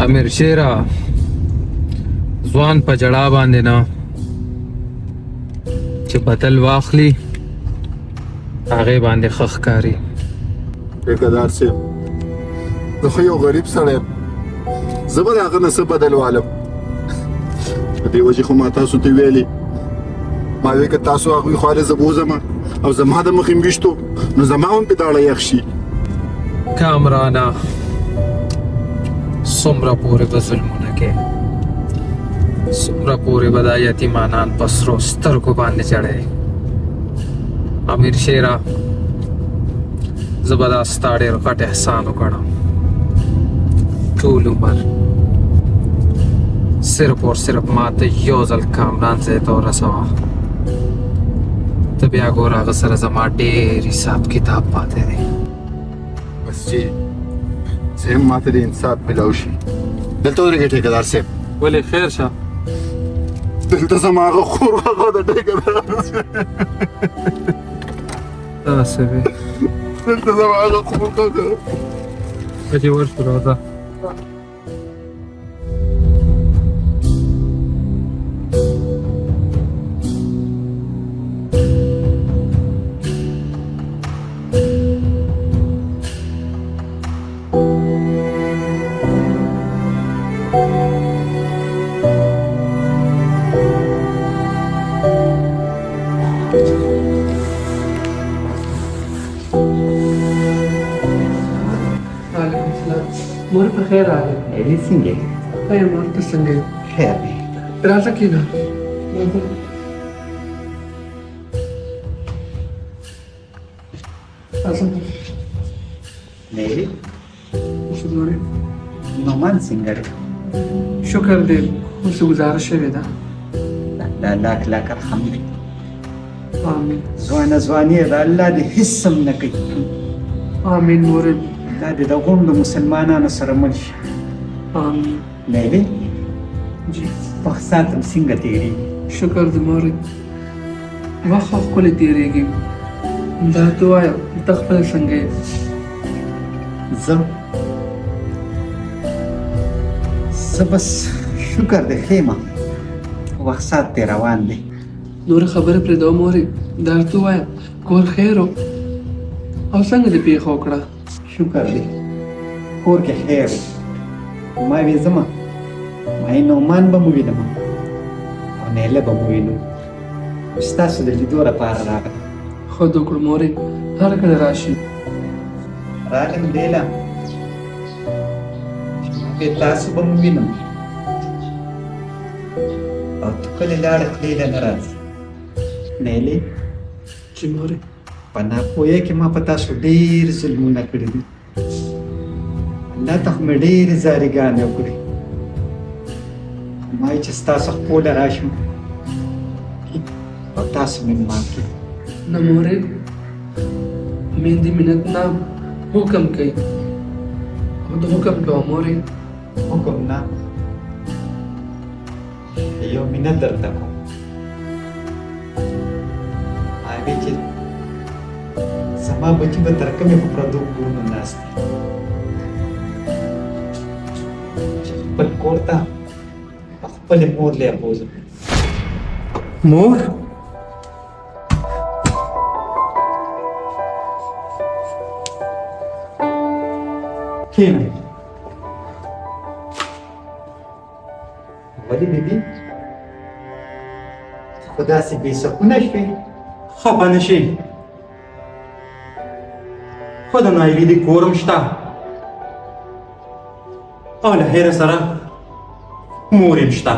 امیر شیرا ځوان په جړا باندې نه چې بدل واخلي هغې باندې ښه ښکاري. ټیکهدار صاحب زه خو یو غریب سړی یم، زه به د هغه نه څه بدل والم. په دې وجې خو ما تاسو ته ویلې، ما وی که تاسو هغوی خواله زه بوځم او زما د مخې ویشتو نو زما هم پې داړه یخ شي. کامرانه څومره پورې به ظلمونه کوې، څومره پورې به دا یتیمانان په سرو سترګو باندې جړی. امیر شیرا زه به دا ستا ډېر غټ احسان وګڼم، ټول عمر صرف اور صرف ما ته یو ځل کامران ځای ته ورسوه، ته بیا ګوره هغه سره زما ډېر حساب کتاب پاتې دی. بس چې زه هم ما ته د انصاف میلاو شي. دلته ودرېږئ ټیکهدار صاحب. ولې خیر شه؟ دلته زما هغه خور هغه د ټیکهدار داسې وې دلته زما هغه خور هغه چې ورشو راځه. مور په خیر راغلی. علي څنګه یې؟ ای مور ته څنګه یې؟ خیر دی. راځه کېنه. راځه. نیلي اوس ګورې. نومان څنګه دی؟ شکر دی اوس ګزاره شوې ده. الله لاک لاک الحمد دی. آمین ځوانه ځواني ده، الله دې هېڅ هم نه کوي. آمین مورې. دا دې د غونډو مسلمانانو سره مل شي. آمین. نیلي جی وخت ساعت هم څنګه تېرېږي؟ شکر دی مورې. وخت خو ښکلی تېرېږي. دا ته ووایه ته خپله څنګه یې؟ زه بس شکر دی ښه یم، وخت ساعت دې روان دی. نورې خبرې پرېږده مورې. دا ته ووایه کور خیر و او څنګه دې پېښه وکړه؟ شکر دی کور کې خیر دی. ما وې ځمه ما یې نعمان به مو وینم او نیله به مو وینو، ستاسو د لیدو لپاره راغلم. ښه د وکړو مورې، هر کله راشي. راغلم دیله چې ما وې تاسو به مو وینم او ته کلې لاړې خولې له نه راځې. نیلې چې مورې په ناپوهۍ کې ما په تاسو ډېر ظلمونه کړي دي. الله ته خو مې ډېرې زاریګانې وکړې. ما وایي چې ستاسو خپله راشم او تاسو مې معاف کړي. نه مورې، میندې منت نه حکم کوي او د حکم کوه مورې. حکم نه، یو منت درته کوم. ما وایي چې زما بچي به تر کومې په پردو کورونو ناست دي، چې خپل کور ته خپلې مور له بوځم. مور کښېنه. ولې بېبي خو داسې بې سکونه شوې؟ خفه نه شي، خو د نایلې د کور هم شته او له هیره سره مور هم شته.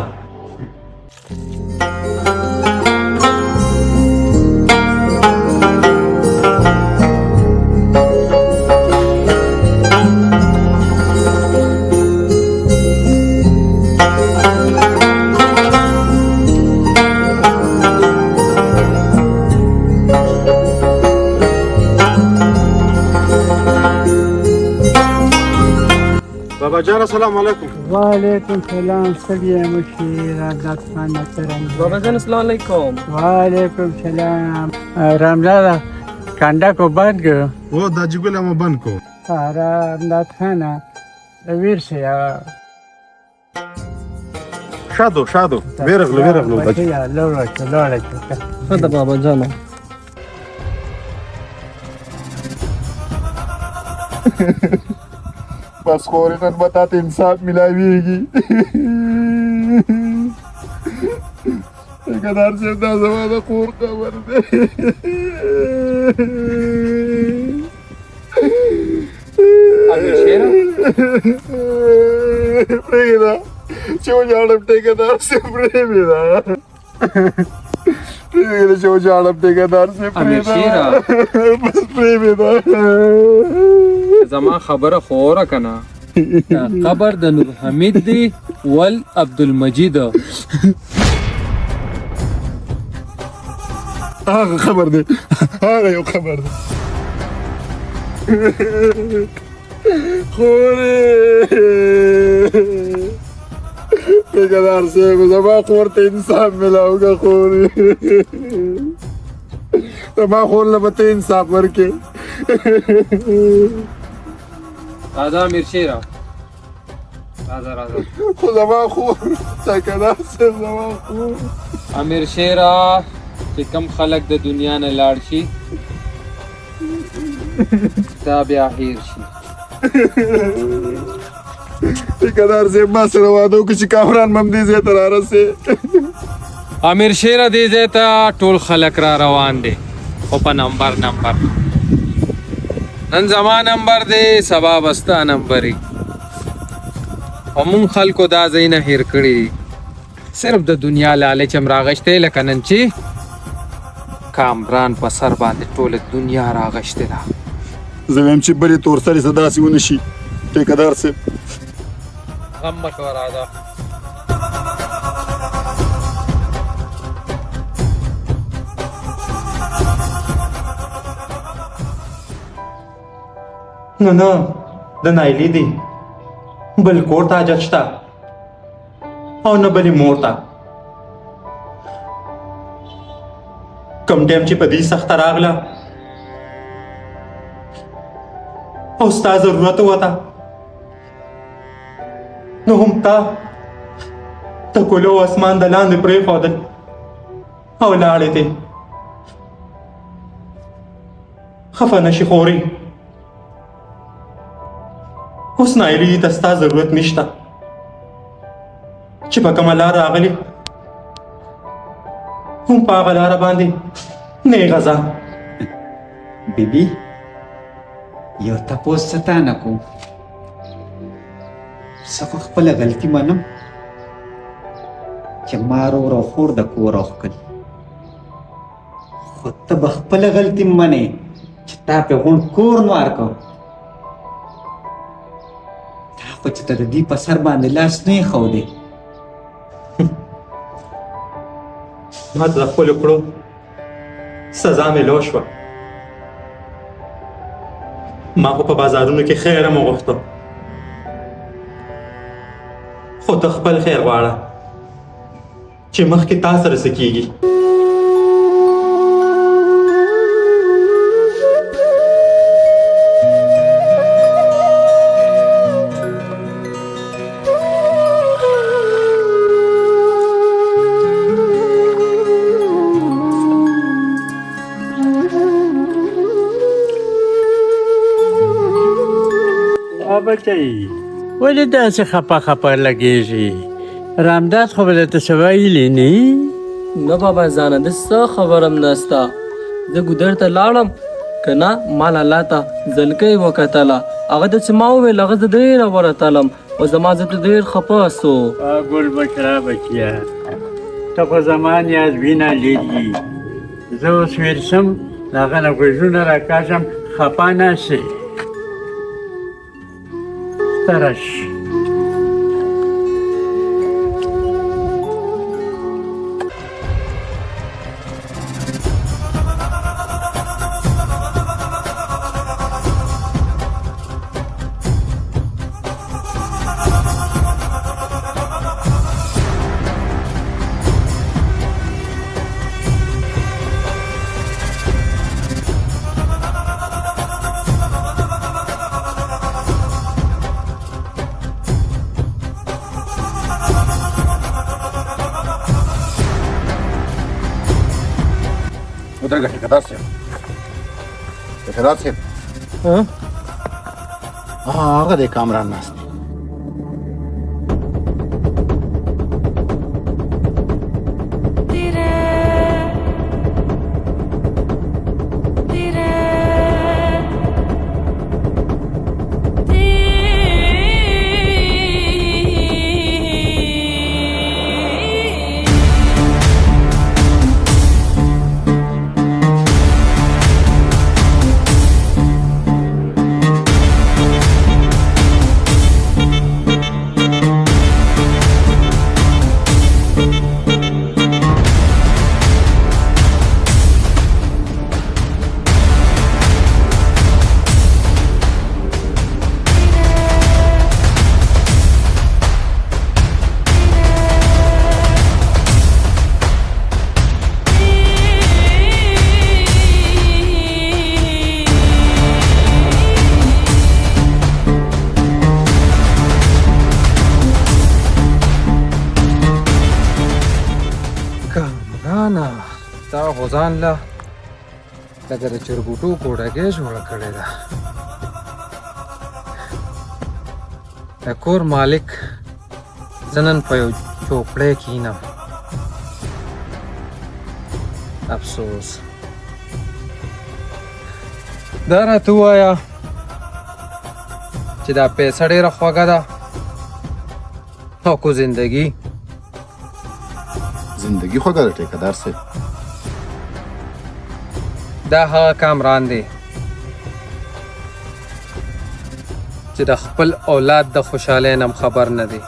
بابا جان السلام علیکم. وعلیکم سلام. سړی مشیر عادت خان څرنګه؟ بابا جان السلام علیکم. وعلیکم سلام. رمضان کنده کو بند کړ. او دا جګل ما بند کو. رمضان خان ویر سي شادو ویرغلو بچ لاړه خدا بابا جانو بس خوري نن بتا ته انصاف ملاويږي ټیکدار صاحب دا زما د کور خبر دی امیر شیرا پرېږده چې وژاړم ټیکدار صاحب پرېږده پرېږده چې وژاړم ټیکدار صاحب امیر شیرا بس پرېږده زما خبره خوره کنه خبر د نور حمید دی ول عبدالمجید هغه خبر دی هغه یو خبر دی خورې ټیکدار صاحب زما خور ته انصاف ملاوګه خورې زما خور له به ته انصاف ورکې راځه امیر شیرا راځه خو زما خور ټیکدار صاحب زما خور امیر شیرا چې کم خلک د دنیا نه لاړ شي دا بیا هیر شي ټیکدار صاحب ما سره واده وکړي چې کامران مم دې ځای ته رارسې امیر شیرا دې ځای ته ټول خلک را روان دي خو په نمبر نن زما نمبر دی سبا بستا نمبري او مونږ خلکو دا ځای نه هیر کړي صرف د دنیا لالچ هم راغشتی لکه نن چې کامران په سر باندې ټوله دنیا راغشتې ده زه وایم چې بلې تور سرې څه داسې ونه شي ټیکدار صاحب غم مه کوه راځه نه د نایلی دی بل کور ته حاجت شته او نه بلې مور ته کم ټایم چې په دې سخته راغله او ستا ضرورت وته نو هم تا د ګلو اسمان د لاندې پرېښودل او لاړې ته خفه نشي خورې اوس نایلي ته ستا ضرورت نشته چې په کومه لاره راغلې هم په هغه لاره باندې نه غځه بیبي یو تپوس څه تا نه کوم زه خو خپله غلطي منم چې ما ورور او خور د کور راوښکلي خو ته به خپله غلطي منې چې تا پې غونډ کور نه ورکړ تا خو چې ته د دې په سر باندې لاس نه ایښودی ما ته د خپلو کړو سزا میلاو شوه ما خو په بازارونو کې خیر هم وغوښته خو ته خپل خیر غواړه چې مخکې تا سره څه کېږي بچی ولې داسې خپه لګېږي رامداد خو به درته څه ویلي نه نه بابا ځانه د څه خبرم نسته زه ګودر ته لاړم که نه ما لالا ته زلکۍ وکتله هغه ته چې ما وویل هغه زه ډېره ورتلم او زما زه ته ډېر خفه سو ګل بشره بچیه ته خو زما نیاز وینه لیدي زه اوس ورسم د هغه نه غوږونه راکاږم خفه نه سې ترش ودرګه ټیکدار صاحب هغه د کامران ناست دی. کامرانا تا خو ځان له لکه د چرګوټو کوډګۍ جوړه کړې ده. د کور مالک زه نن په یو چوپړی کښېنم. افسوس دا راته ووایه چې دا پیسه ډېره خوږه ده او کو زندګي زندگی خوږه ده ټیکدار صاحب. دا هغه کامران دی چې د خپل اولاد د خوشحالۍ نه خبر نه دی.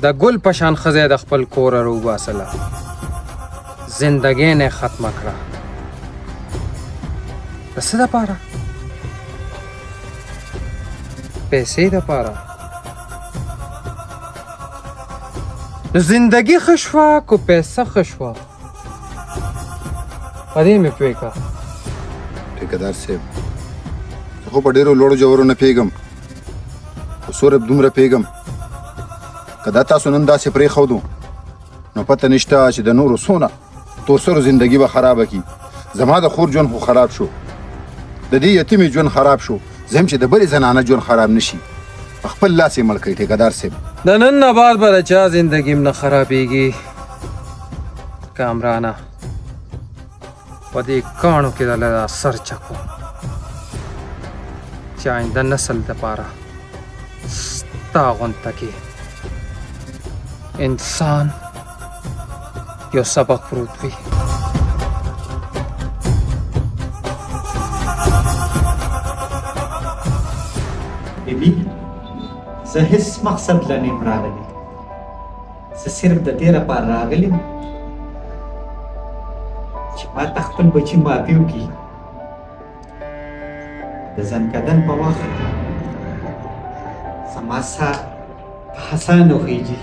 د ګل په شان ښځه د خپل کوره راوباسله، زندګۍ نه یې ختمه کړه. د څه دپاره؟ پیسې دپاره. نو زندګي ښه شوه که پیسه ښه شوه؟ په دې مې پوه کړه. ټیکدار صاحب زه خو په ډېرو لوړو جوړو نه پوهېږم، خو سورب دومره پوهېږم که دا تاسو نن داسې پرېښودو نو پته نشته چې د نورو څونه تورسرو زندګي به خرابه کړي. زما د خور ژوند خو خراب شو، د دې یتیمې ژوند خراب شو، زه هم چې د بلې زنانه ژوند خراب نه شي په خپل لاس یې مړ کړي. ټیکدار صاحب د نن نه بعد به د چا زندګي م نه خرابېږي کامرانه. په دې کاڼو کې دله دا سر چکو چې آینده نسل دپاره ستا غونته کې انسان یو سبق پروت وي. بیبي زه هیڅ مقصد له نه یم راغلی، زه صرف د دې لپاره راغلی یم چې ما ته خپل بچي معافي وکړي. د ځنکدن په وخت زما ساه په حسن وخیږي.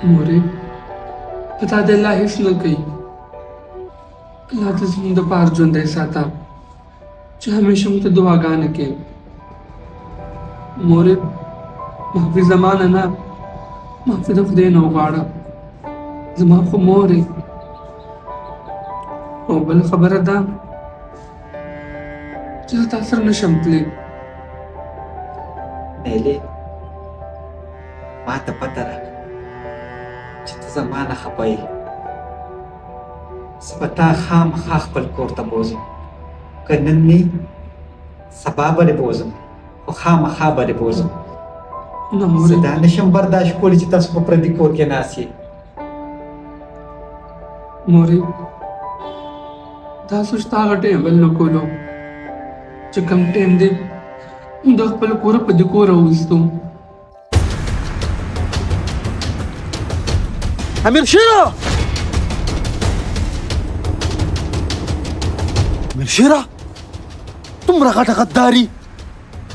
مورې په تا د الله هېڅ نه کوي. الله ته زموږ دپاره ژوندی ساته چې همیشه موږ ته دعاګانې کوي. مورې معافي زما نه نه، معافي د خدای نه وغواړه، زما خو مورې. او بل خبره ده چې زه تا سره نشم تللی. نیلې ما ته پته ده چې ته زما نه خفه یې. زه به تا خامخا خپل کور ته بوځم، که نن نه سبا به دې بوځم، خو خامخا به دې بوځم. نه زه مورې دا نشم برداشت کولی چې تاسو په پردي کور کې ناست یې. مورې تاسو ستا هغه ټیم بل نه کولو چې کوم ټیم دی د خپل کوره په دې کور راوستو. امیر شیره دومره غټه غداري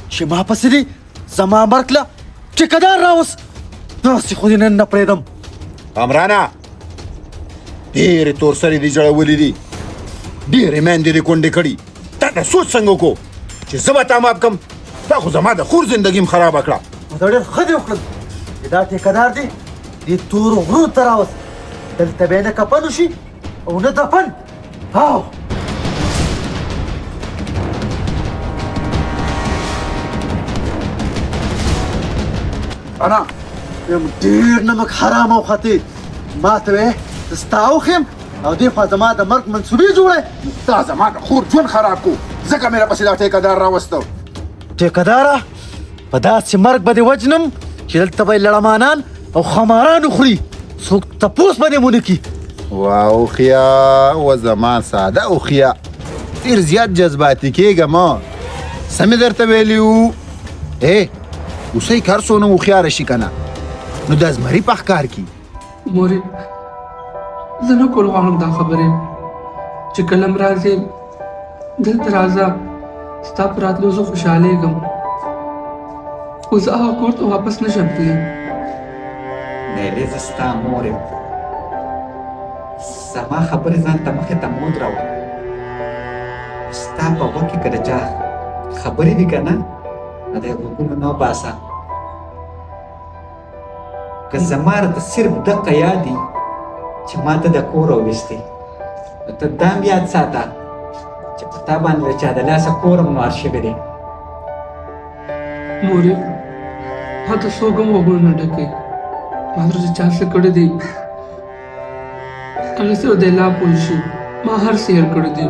چې ما پسې دې زما مرګ له ټیکدار راوست. داسې خو دې نن نه پرېږدم. کامرانه ډېرې تورسرې دې جوړولې دي، ډېرې میندې دې کونډې کړي. تا ته سوچ څنګه وکړو چې زه به تا معاف کړم؟ تا خو زما د خور زندګي م خرابه کړه. نو دا ډېر ښه دې وکړل چې دا ټیکدار دې دې تورو غرو ته راوست دلته به نه کفن وشي او نه دفن. هاو انا یم ډېر نمک حرام او خطي ما ته وې ستا وخیم او دې خوا زما د مرګ منصوبې جوړې. تا زما د خور ژوند خراب کو ځکه مې راپسې دا ټیکهدار راوستو. ټیکهداره په داسې مرګ به دې وجنم چې دلته به یې لړمانان او خماران وخوري، څوک تپوس به دې ونه کي. واو خیا و زما ساده او خیا ډېر زیات جذباتي کېږه ما سمې درته ویلي وو. اوسئ که هر څونه هوښیاره شي که نه نو د زمري په ښکار کې. مورې زه نه کول غواړم دا خبرې چې کله م راځې دلته راځه ستا په راتلو زه خوشحالېږم خو زه هغه کور ته واپس نشم تللی. نیلې زه ستا مور یم زما خبرې ځان ته مخې ته مه ودروه. ستا په غوږ کې که د چا خبرې وي که نه نو د غوږونو نه وباسه. که زما راته صرف دقه یاد دي چې ما ته د کور راوویستې نو ته دا هم یاد ساته چې په تا باندې د چا د لاسه کور هم مار شوی دی. مورې ما ته څوک هم غوږونه نه ډکوي. ما سره چې چا څه کړي دي هغه صرف د الله پوه شي. ما هر څه هېر کړي دي.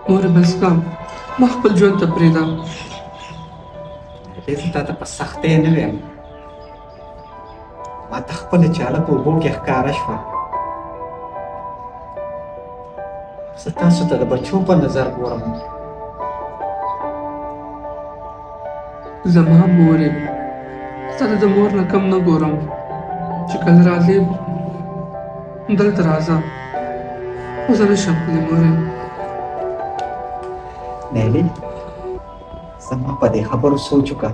مورې بس کا ما خپل ژوند ته پرېږده. زه تا ته په سختۍ نه ویم، ما ته خپله چاله په اوبو کې ښکاره شوه. زه تاسو ته د بچو په نظر ګورم. زما مورې ستا ته د مور نه کم نه ګورم چې کله راځې دلته راځه خو زه نشم تللی. مورې نیلې زما په دې خبرو سوچ وکړه.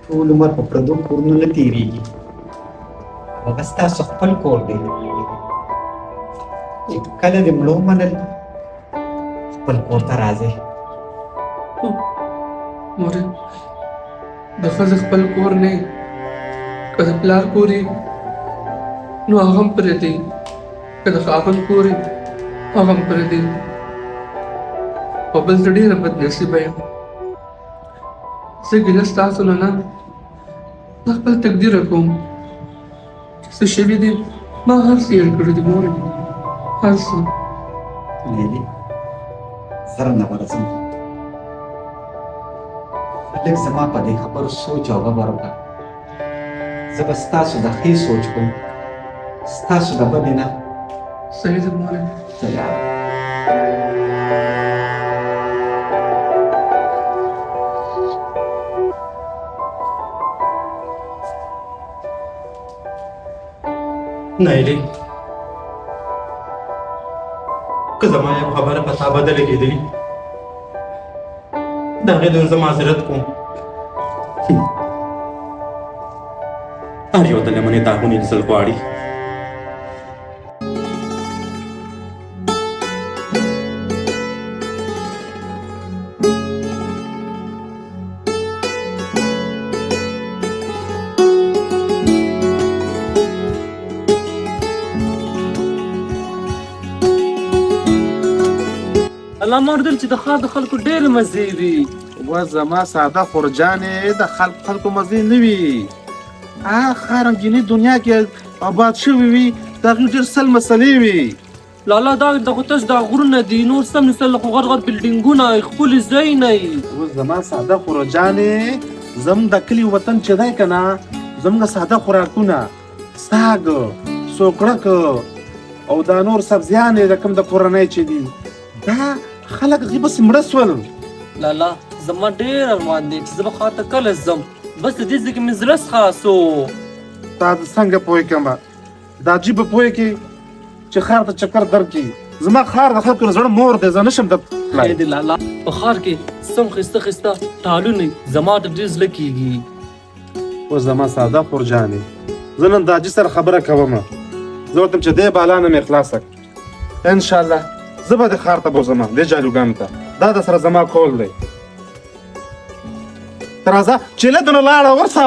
ټول عمر په پردو کورونو نه تېرېږي. هغه ستاسو خپل کور دی چې کله دې مړه ومنل خپل کور ته راځئ. مورې د ښځې خپل کور نه که د پلار کور یې نو هغه هم پرېږدئ، که د خاوند کور یې هغه هم پرېږدئ. په بل زه ډېره بدنصیبه یم. زه ګیله ستاسو نه نه زه خپل تقدیره کوم چې څه شوي دي. ما هر څه هېر کړي دي مورې، هر څه. نیلې زه رانه ورځم. لږ زما په دې خبرو سوچ او غور وکړه. زه به ستاسو د ښې سوچ کوم، ستاسو د بدې نه. صحیح ده مورې. نایلې که زما یو خبره په تا بدله کېدلي د هغې د زه معذرت کوم. هر یو د لمنې داغونه لیدل غواړي. الله ما اورېدل چې د ښار د خلکو ډېرې مزې دي. و زما ساده خورجانې د خلکو مزې نه وي. هغه ښار همګینې دنیا کې آباد شوي وي د هغې ډېر سل مسلې وي. لالا دا دغه تش دا غرونه دي نور سم نسل خو غټ غټ بلډینګونه ښکلي ځایونه وي. و زما ساده خورجانې زموږ د کلي وطن چې دی که نه زموږ ساده خوراکونه ساګ سوکړک او دا نور سبزیانې د کوم د کورنۍ چې دي دا خلک هغې پسې مړه سول. لالا زما ډېر ارمان دی چې زه به ښار ته کله ځم بس د دې ځای کې مې زړه خلاص و. تا څنګه پوه کړم دا عجیب به پوه کړي چې ښار ته چکر درکړي. زما ښار د خلکو د زړه مور دی زه نشم خیر دی لالا په ښار کې سم ښایسته ښایسته ټالونه زما ته ډېر زړه کېږي. و زما ساده خورجانې زه نن د حاجي سره خبره کوم. زه ورته چې دې بالا نه مې خلاصه انشاءالله زه به د ښار ته بوځم دې جالوګانو ته. دا د سره زما کول دی. ته راځه چې له دونه لاړه ورسه